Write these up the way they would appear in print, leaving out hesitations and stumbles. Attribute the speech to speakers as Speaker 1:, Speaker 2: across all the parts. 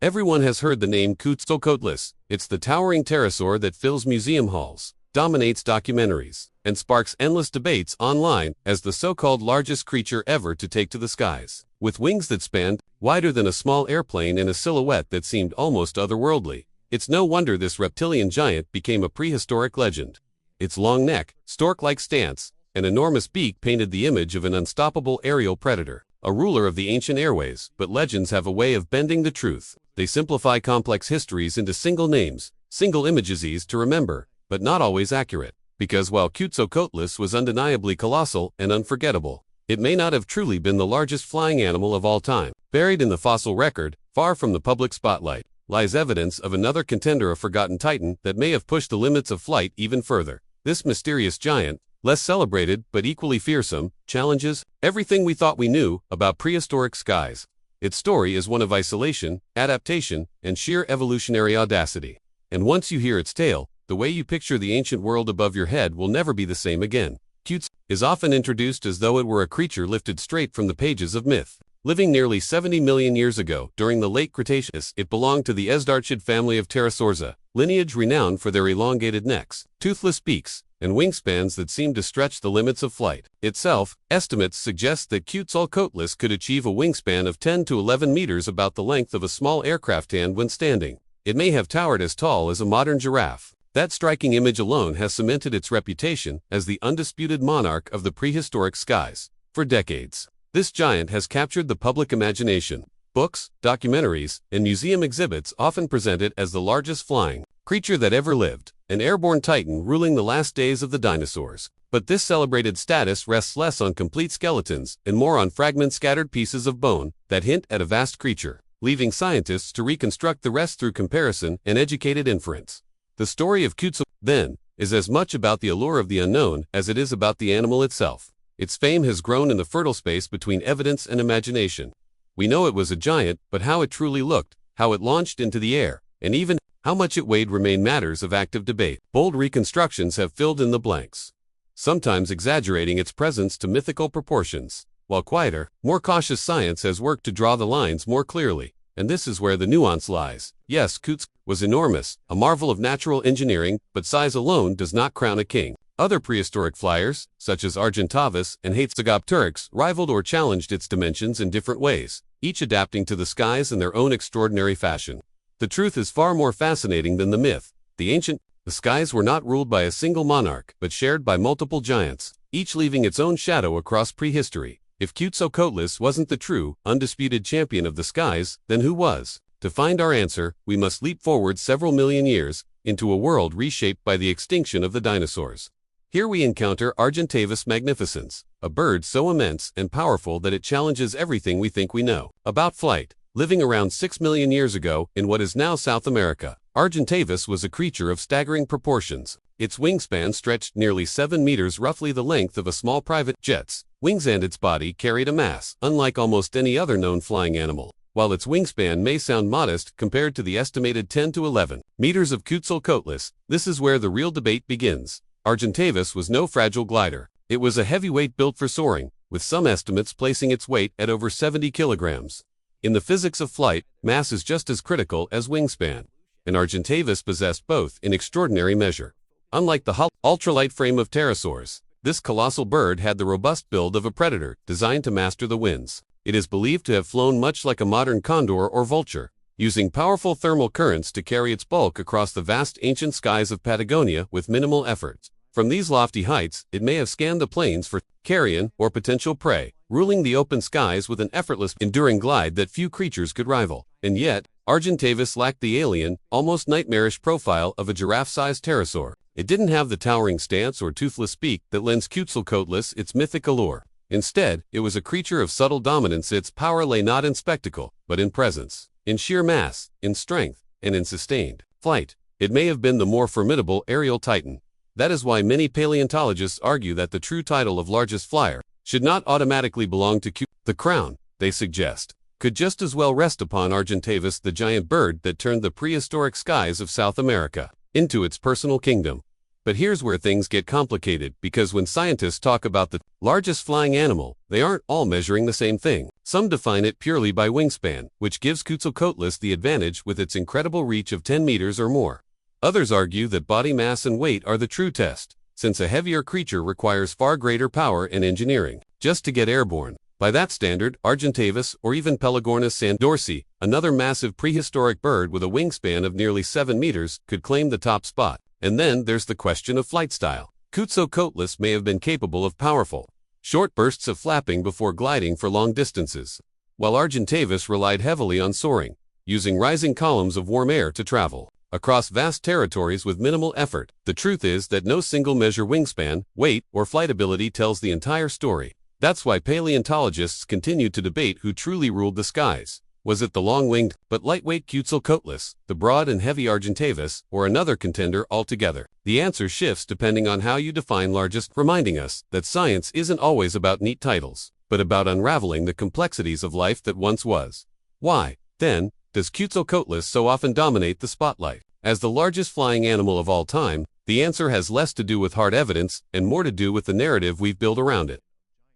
Speaker 1: Everyone has heard the name Quetzalcoatlus. It's the towering pterosaur that fills museum halls, dominates documentaries, and sparks endless debates online as the so-called largest creature ever to take to the skies. With wings that spanned wider than a small airplane and a silhouette that seemed almost otherworldly, it's no wonder this reptilian giant became a prehistoric legend. Its long neck, stork-like stance, and enormous beak painted the image of an unstoppable aerial predator, a ruler of the ancient airways. But legends have a way of bending the truth. They simplify complex histories into single names, single images easy to remember, but not always accurate. Because while Quetzalcoatlus was undeniably colossal and unforgettable, it may not have truly been the largest flying animal of all time. Buried in the fossil record, far from the public spotlight, lies evidence of another contender, a forgotten titan that may have pushed the limits of flight even further. This mysterious giant, less celebrated but equally fearsome, challenges everything we thought we knew about prehistoric skies. Its story is one of isolation, adaptation, and sheer evolutionary audacity. And once you hear its tale, the way you picture the ancient world above your head will never be the same again. Quetzalcoatlus is often introduced as though it were a creature lifted straight from the pages of myth. Living nearly 70 million years ago, during the late Cretaceous, it belonged to the Esdarchid family of Pterosaurs, a lineage renowned for their elongated necks, toothless beaks, and wingspans that seemed to stretch the limits of flight itself. Estimates suggest that Quetzalcoatlus could achieve a wingspan of 10 to 11 meters, about the length of a small aircraft hand when standing. It may have towered as tall as a modern giraffe. That striking image alone has cemented its reputation as the undisputed monarch of the prehistoric skies. For decades, this giant has captured the public imagination. Books, documentaries, and museum exhibits often present it as the largest flying creature that ever lived, an airborne titan ruling the last days of the dinosaurs. But this celebrated status rests less on complete skeletons and more on fragments, scattered pieces of bone that hint at a vast creature, leaving scientists to reconstruct the rest through comparison and educated inference. The story of Quetzalcoatlus, then, is as much about the allure of the unknown as it is about the animal itself. Its fame has grown in the fertile space between evidence and imagination. We know it was a giant, but how it truly looked, how it launched into the air, and even how much it weighed remain matters of active debate. Bold reconstructions have filled in the blanks, sometimes exaggerating its presence to mythical proportions, while quieter, more cautious science has worked to draw the lines more clearly. And this is where the nuance lies. Yes, Quetzalcoatlus was enormous, a marvel of natural engineering, but size alone does not crown a king. Other prehistoric flyers, such as Argentavis and Hatzegopteryx, rivaled or challenged its dimensions in different ways, each adapting to the skies in their own extraordinary fashion. The truth is far more fascinating than the myth. The skies were not ruled by a single monarch, but shared by multiple giants, each leaving its own shadow across prehistory. If Quetzalcoatlus wasn't the true, undisputed champion of the skies, then who was? To find our answer, we must leap forward several million years, into a world reshaped by the extinction of the dinosaurs. Here we encounter Argentavis magnificens, a bird so immense and powerful that it challenges everything we think we know about flight. Living around 6 million years ago in what is now South America, Argentavis was a creature of staggering proportions. Its wingspan stretched nearly 7 meters, roughly the length of a small private jet's wings, and its body carried a mass unlike almost any other known flying animal. While its wingspan may sound modest compared to the estimated 10 to 11 meters of Quetzalcoatlus, this is where the real debate begins. Argentavis was no fragile glider. It was a heavyweight built for soaring, with some estimates placing its weight at over 70 kilograms. In the physics of flight, mass is just as critical as wingspan, and Argentavis possessed both in extraordinary measure. Unlike the ultralight frame of Pterosaurs, this colossal bird had the robust build of a predator, designed to master the winds. It is believed to have flown much like a modern condor or vulture, using powerful thermal currents to carry its bulk across the vast ancient skies of Patagonia with minimal effort. From these lofty heights, it may have scanned the plains for carrion or potential prey, ruling the open skies with an effortless, enduring glide that few creatures could rival. And yet, Argentavis lacked the alien, almost nightmarish profile of a giraffe-sized pterosaur. It didn't have the towering stance or toothless beak that lends Quetzalcoatlus its mythic allure. Instead, it was a creature of subtle dominance. Its power lay not in spectacle, but in presence, in sheer mass, in strength, and in sustained flight. It may have been the more formidable aerial titan. That is why many paleontologists argue that the true title of largest flyer should not automatically belong to Quetzalcoatlus. The crown, they suggest, could just as well rest upon Argentavis, the giant bird that turned the prehistoric skies of South America into its personal kingdom. But here's where things get complicated, because when scientists talk about the largest flying animal, they aren't all measuring the same thing. Some define it purely by wingspan, which gives Quetzalcoatlus the advantage with its incredible reach of 10 meters or more. Others argue that body mass and weight are the true test, since a heavier creature requires far greater power and engineering just to get airborne. By that standard, Argentavis or even Pelagornis sandorsi, another massive prehistoric bird with a wingspan of nearly 7 meters, could claim the top spot. And then there's the question of flight style. Quetzalcoatlus may have been capable of powerful, short bursts of flapping before gliding for long distances, while Argentavis relied heavily on soaring, using rising columns of warm air to travel across vast territories with minimal effort. The truth is that no single measure wingspan, weight, or flight ability tells the entire story. That's why paleontologists continue to debate who truly ruled the skies. Was it the long-winged but lightweight Quetzalcoatlus, the broad and heavy Argentavis, or another contender altogether? The answer shifts depending on how you define largest, reminding us that science isn't always about neat titles, but about unraveling the complexities of life that once was. Why, then, does Quetzalcoatlus so often dominate the spotlight? As the largest flying animal of all time, the answer has less to do with hard evidence and more to do with the narrative we've built around it.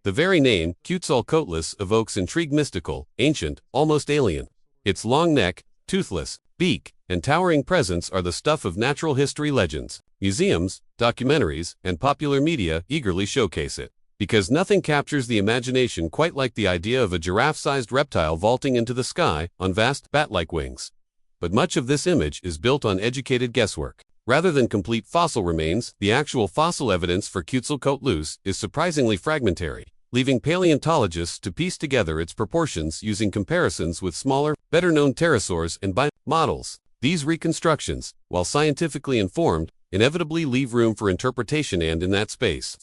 Speaker 1: The very name, Quetzalcoatlus, evokes intrigue, mystical, ancient, almost alien. Its long neck, toothless beak, and towering presence are the stuff of natural history legends. Museums, documentaries, and popular media eagerly showcase it, because nothing captures the imagination quite like the idea of a giraffe-sized reptile vaulting into the sky on vast, bat-like wings. But much of this image is built on educated guesswork. Rather than complete fossil remains, the actual fossil evidence for Quetzalcoatlus is surprisingly fragmentary, leaving paleontologists to piece together its proportions using comparisons with smaller, better-known pterosaurs and models. These reconstructions, while scientifically informed, inevitably leave room for interpretation, and in that space,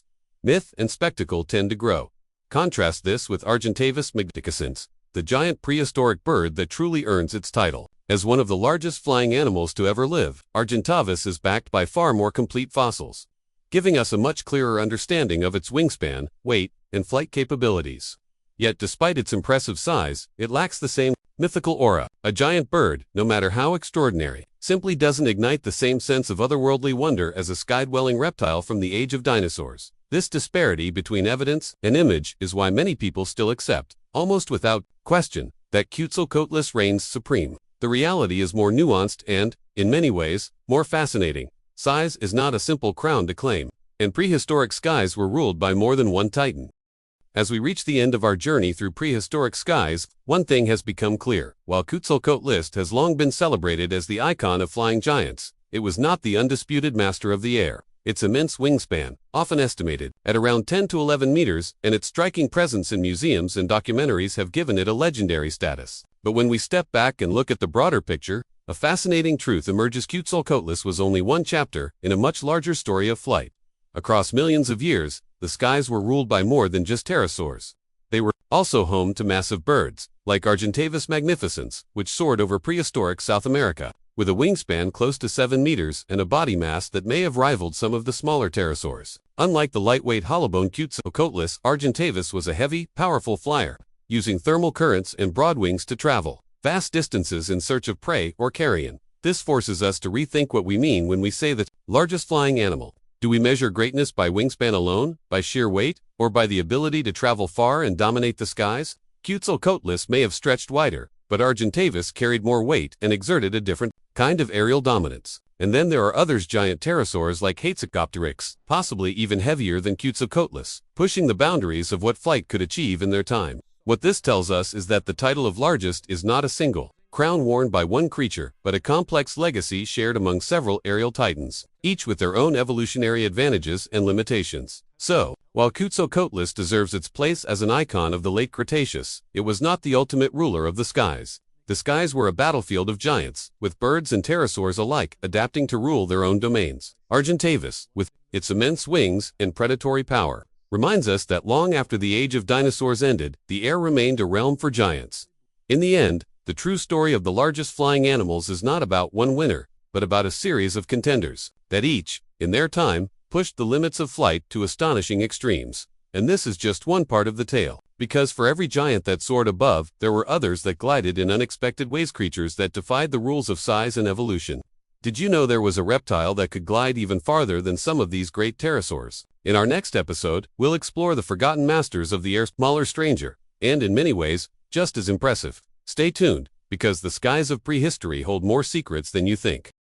Speaker 1: myth and spectacle tend to grow. Contrast this with Argentavis magnificens, the giant prehistoric bird that truly earns its title. As one of the largest flying animals to ever live, Argentavis is backed by far more complete fossils, giving us a much clearer understanding of its wingspan, weight, and flight capabilities. Yet despite its impressive size, it lacks the same mythical aura. A giant bird, no matter how extraordinary, simply doesn't ignite the same sense of otherworldly wonder as a sky-dwelling reptile from the age of dinosaurs. This disparity between evidence and image is why many people still accept, almost without question, that Quetzalcoatlus reigns supreme. The reality is more nuanced and, in many ways, more fascinating. Size is not a simple crown to claim, and prehistoric skies were ruled by more than one titan. As we reach the end of our journey through prehistoric skies, one thing has become clear. While Quetzalcoatlus has long been celebrated as the icon of flying giants, it was not the undisputed master of the air. Its immense wingspan, often estimated at around 10 to 11 meters, and its striking presence in museums and documentaries have given it a legendary status. But when we step back and look at the broader picture, a fascinating truth emerges. Quetzalcoatlus was only one chapter in a much larger story of flight. Across millions of years, the skies were ruled by more than just pterosaurs. They were also home to massive birds, like Argentavis magnificens, which soared over prehistoric South America, with a wingspan close to 7 meters and a body mass that may have rivaled some of the smaller pterosaurs. Unlike the lightweight hollowbone Quetzalcoatlus, Argentavis was a heavy, powerful flyer, using thermal currents and broad wings to travel vast distances in search of prey or carrion. This forces us to rethink what we mean when we say the largest flying animal. Do we measure greatness by wingspan alone, by sheer weight, or by the ability to travel far and dominate the skies? Quetzalcoatlus may have stretched wider, but Argentavis carried more weight and exerted a different kind of aerial dominance. And then there are others, giant pterosaurs like Quetzalcoatlus, possibly even heavier than Quetzalcoatlus, pushing the boundaries of what flight could achieve in their time. What this tells us is that the title of largest is not a single crown worn by one creature, but a complex legacy shared among several aerial titans, each with their own evolutionary advantages and limitations. So, while Quetzalcoatlus deserves its place as an icon of the late Cretaceous, it was not the ultimate ruler of the skies. The skies were a battlefield of giants, with birds and pterosaurs alike adapting to rule their own domains. Argentavis, with its immense wings and predatory power, reminds us that long after the age of dinosaurs ended, the air remained a realm for giants. In the end, the true story of the largest flying animals is not about one winner, but about a series of contenders that each, in their time, pushed the limits of flight to astonishing extremes. And this is just one part of the tale, because for every giant that soared above, there were others that glided in unexpected ways, creatures that defied the rules of size and evolution. Did you know there was a reptile that could glide even farther than some of these great pterosaurs? In our next episode, we'll explore the forgotten masters of the air, smaller stranger, and in many ways, just as impressive. Stay tuned, because the skies of prehistory hold more secrets than you think.